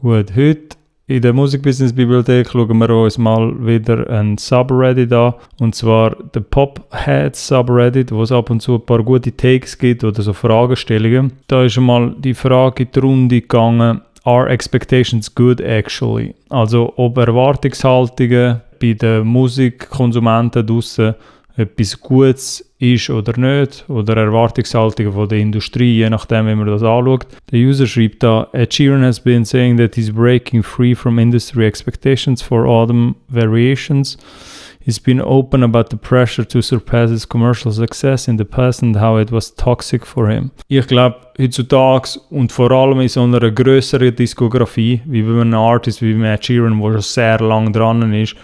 Gut, heute in der Musikbusiness-Bibliothek schauen wir uns mal wieder ein Subreddit an. Und zwar der Pophead-Subreddit, wo es ab und zu ein paar gute Takes gibt oder so Fragestellungen. Da ist einmal die Frage in die Runde gegangen, are expectations good actually? Also ob Erwartungshaltungen bei den Musikkonsumenten draussen etwas Gutes ist oder nicht, oder Erwartungshaltungen von der Industrie, je nachdem, wie man das anschaut. Der User schreibt da, Ed Sheeran has been saying that he's breaking free from industry expectations for autumn variations. He's been open about the pressure to surpass his commercial success in the past and how it was toxic for him. Ich glaube, heutzutage und vor allem in so einer grösseren Diskografie, wie bei einem Artist wie Ed Sheeran, der schon sehr lang dran ist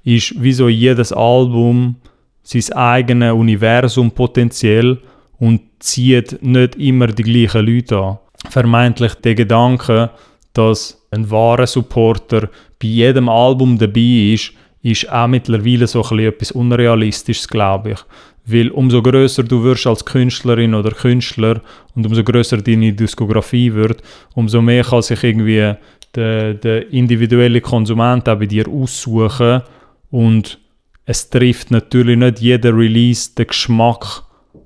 wie so jedes Album sein eigenes Universum potenziell und zieht nicht immer die gleichen Leute an. Vermeintlich der Gedanke, dass ein wahrer Supporter bei jedem Album dabei ist auch mittlerweile so etwas Unrealistisches, glaube ich. Weil umso grösser du wirst als Künstlerin oder Künstler und umso grösser deine Diskografie wird, umso mehr kann sich irgendwie der individuelle Konsument auch bei dir aussuchen und es trifft natürlich nicht jeder Release den Geschmack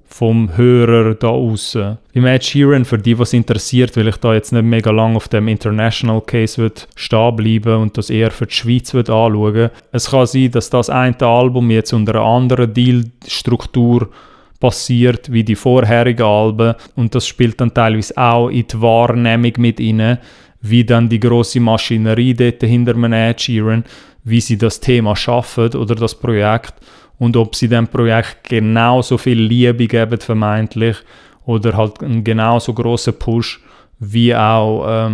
vom Hörer da aussen. Beim Ed Sheeran, für die, was interessiert, weil ich da jetzt nicht mega lang auf dem International Case stehen bleiben und das eher für die Schweiz anschauen. Es kann sein, dass das eine Album jetzt unter einer anderen Dealstruktur passiert wie die vorherigen Alben und das spielt dann teilweise auch in die Wahrnehmung mit rein, wie dann die grosse Maschinerie dort hinter einem Ed Sheeran, wie sie das Thema schaffen oder das Projekt und ob sie dem Projekt genauso viel Liebe geben vermeintlich oder halt einen genauso grossen Push wie auch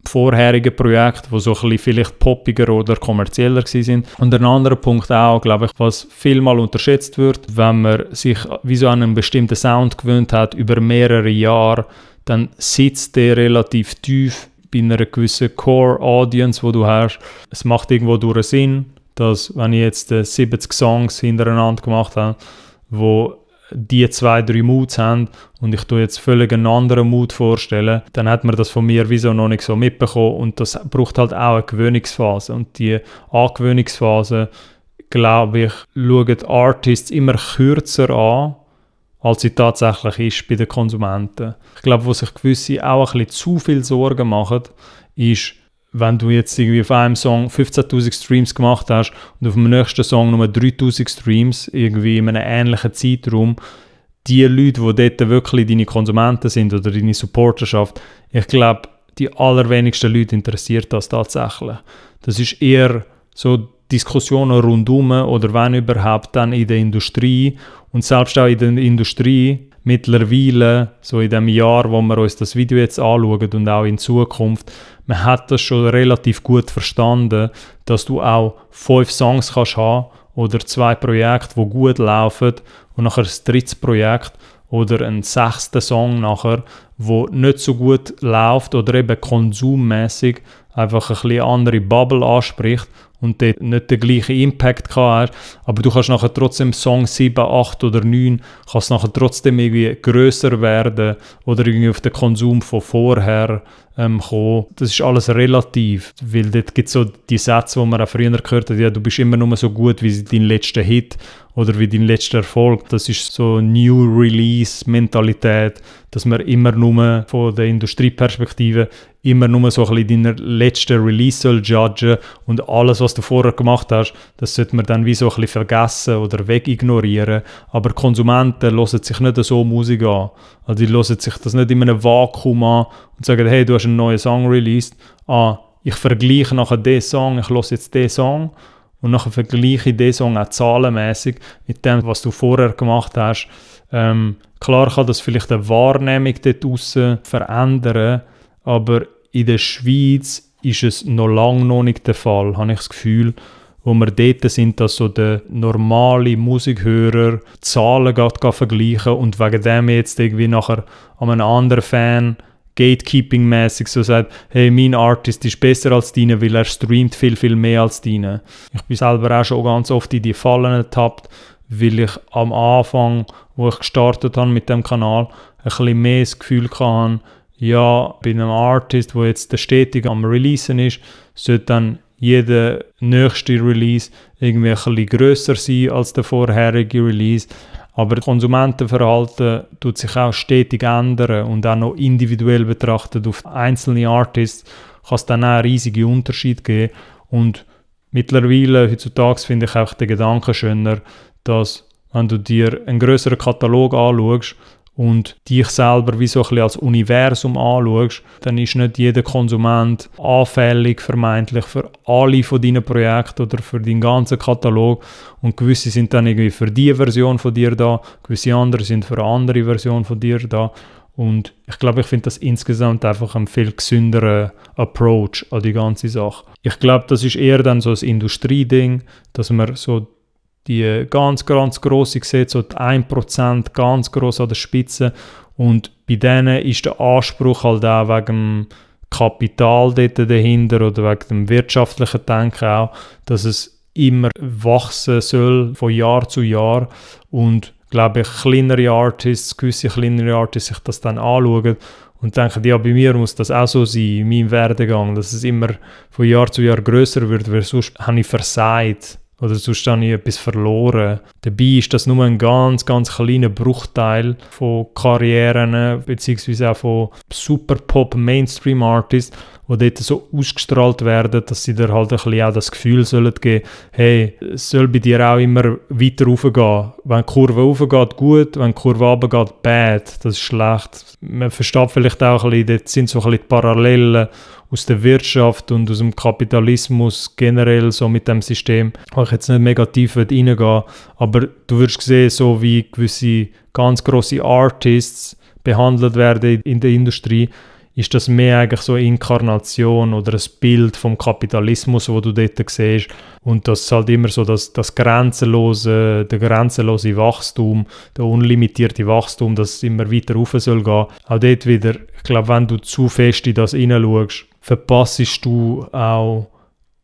vorherige Projekte, die so ein bisschen vielleicht poppiger oder kommerzieller sind. Und ein anderer Punkt auch, glaube ich, was vielmal unterschätzt wird, wenn man sich wie so an einen bestimmten Sound gewöhnt hat über mehrere Jahre, dann sitzt der relativ tief bei einer gewissen Core-Audience, die du hast. Es macht irgendwo durch Sinn, dass, wenn ich jetzt 70 Songs hintereinander gemacht habe, wo die 2-3 Moods haben und ich tue jetzt völlig einen anderen Mood vorstellen, dann hat man das von mir wieso noch nicht so mitbekommen und das braucht halt auch eine Gewöhnungsphase. Und die Angewöhnungsphase, glaube ich, schauen Artists immer kürzer an, als sie tatsächlich ist bei den Konsumenten. Ich glaube, wo sich gewisse auch ein bisschen zu viel Sorgen machen, ist, wenn du jetzt irgendwie auf einem Song 15'000 Streams gemacht hast und auf dem nächsten Song nur 3'000 Streams, irgendwie in einem ähnlichen Zeitraum, die Leute, die dort wirklich deine Konsumenten sind oder deine Supporterschaft, ich glaube, die allerwenigsten Leute interessiert das tatsächlich. Das ist eher so Diskussionen rundum oder wenn überhaupt dann in der Industrie und selbst auch in der Industrie mittlerweile, so in dem Jahr, wo wir uns das Video jetzt anschauen und auch in Zukunft, man hat das schon relativ gut verstanden, dass du auch 5 Songs kannst haben oder 2 Projekte, die gut laufen und nachher ein drittes Projekt oder ein 6. Song nachher, wo nicht so gut läuft oder eben konsummäßig einfach ein bisschen andere Bubble anspricht und dort nicht den gleichen Impact hat, aber du kannst nachher trotzdem Song 7, 8 oder 9 kannst nachher trotzdem irgendwie grösser werden oder irgendwie auf den Konsum von vorher kommen. Das ist alles relativ, weil dort gibt es so die Sätze, die man auch früher gehört hat, ja, du bist immer nur so gut wie dein letzter Hit oder wie dein letzter Erfolg. Das ist so New Release Mentalität, dass man immer nur von der Industrieperspektive immer nur so ein bisschen deinen letzten Release soll judgen und alles, was du vorher gemacht hast, das sollte man dann wie so ein bisschen vergessen oder wegignorieren. Aber Konsumenten hören sich nicht so Musik an. Also die hören sich das nicht in einem Vakuum an und sagen, hey, du hast einen neuen Song released. Ich vergleiche nachher diesen Song, ich höre jetzt diesen Song und nachher vergleiche ich diesen Song auch zahlenmäßig mit dem, was du vorher gemacht hast. Klar kann das vielleicht eine Wahrnehmung dort draussen verändern, aber in der Schweiz ist es noch nicht der Fall, habe ich das Gefühl, wo wir dort sind, dass so der normale Musikhörer Zahlen vergleichen und wegen dem jetzt irgendwie nachher an einem anderen Fan Gatekeeping-mäßig so sagt, hey, mein Artist ist besser als deine, weil er streamt viel, viel mehr als deine. Ich bin selber auch schon ganz oft in die Fallen ertappt, weil ich am Anfang, wo ich gestartet habe mit dem Kanal, ein bisschen mehr das Gefühl hatte, ja, bei einem Artist, der jetzt stetig am Releasen ist, sollte dann jeder nächste Release irgendwie ein bisschen grösser sein als der vorherige Release. Aber das Konsumentenverhalten tut sich auch stetig ändern und auch noch individuell betrachtet auf einzelne Artists kann es dann auch einen riesigen Unterschied geben. Und mittlerweile, heutzutage, finde ich auch den Gedanken schöner, dass wenn du dir einen grösseren Katalog anschaust und dich selber wie so ein bisschen als Universum anschaust, dann ist nicht jeder Konsument anfällig vermeintlich für alle von deinen Projekten oder für deinen ganzen Katalog. Und gewisse sind dann irgendwie für diese Version von dir da, gewisse andere sind für eine andere Version von dir da. Und ich glaube, ich finde das insgesamt einfach ein viel gesünderer Approach an die ganze Sache. Ich glaube, das ist eher dann so ein Industrieding, dass man so die ganz grosse sieht, so die 1% ganz gross an der Spitze. Und bei denen ist der Anspruch halt auch wegen dem Kapital dort dahinter oder wegen dem wirtschaftlichen Denken auch, dass es immer wachsen soll von Jahr zu Jahr. Und glaube ich, gewisse kleinere Artists sich das dann anschauen und denken, ja, bei mir muss das auch so sein, in meinem Werdegang, dass es immer von Jahr zu Jahr grösser wird, weil sonst habe ich versagt oder sonst habe ich etwas verloren. Dabei ist das nur ein ganz kleiner Bruchteil von Karrieren, beziehungsweise auch von Super-Pop-Mainstream-Artists, die dort so ausgestrahlt werden, dass sie dir halt ein bisschen auch das Gefühl sollen geben, hey, es soll bei dir auch immer weiter raufgehen. Wenn die Kurve raufgeht, gut, wenn die Kurve runtergeht, bad, das ist schlecht. Man versteht vielleicht auch ein bisschen, dort sind so ein bisschen die Parallelen aus der Wirtschaft und aus dem Kapitalismus generell so mit dem System, wo ich jetzt nicht mega tief reingehen will, aber du wirst sehen, so wie gewisse ganz grosse Artists behandelt werden in der Industrie, ist das mehr eigentlich so eine Inkarnation oder ein Bild vom Kapitalismus, wo du dort siehst. Und das ist halt immer so der grenzenlose Wachstum, der unlimitierte Wachstum, dass es immer weiter rauf soll gehen. Auch dort wieder, ich glaube, wenn du zu fest in das hineinschaust, verpassest du auch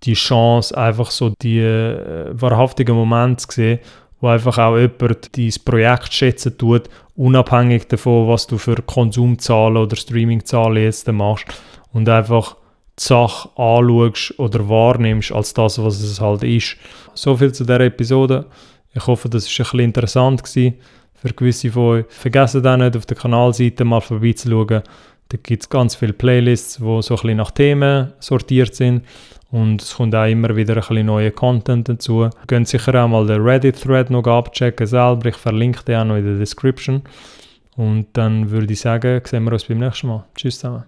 die Chance, einfach so die wahrhaftigen Momente zu sehen, wo einfach auch jemand dein Projekt schätzen tut, unabhängig davon, was du für Konsumzahlen oder Streamingzahlen jetzt machst und einfach die Sache anschaust oder wahrnimmst als das, was es halt ist. So viel zu dieser Episode. Ich hoffe, das war ein bisschen interessant gewesen für gewisse von euch. Vergesst auch nicht, auf der Kanalseite mal vorbeizuschauen. Da gibt es ganz viele Playlists, die so ein bisschen nach Themen sortiert sind. Und es kommt auch immer wieder ein bisschen neuer Content dazu. Ihr könnt sicher auch mal den Reddit-Thread noch abchecken selber. Ich verlinke den auch noch in der Description. Und dann würde ich sagen, sehen wir uns beim nächsten Mal. Tschüss zusammen.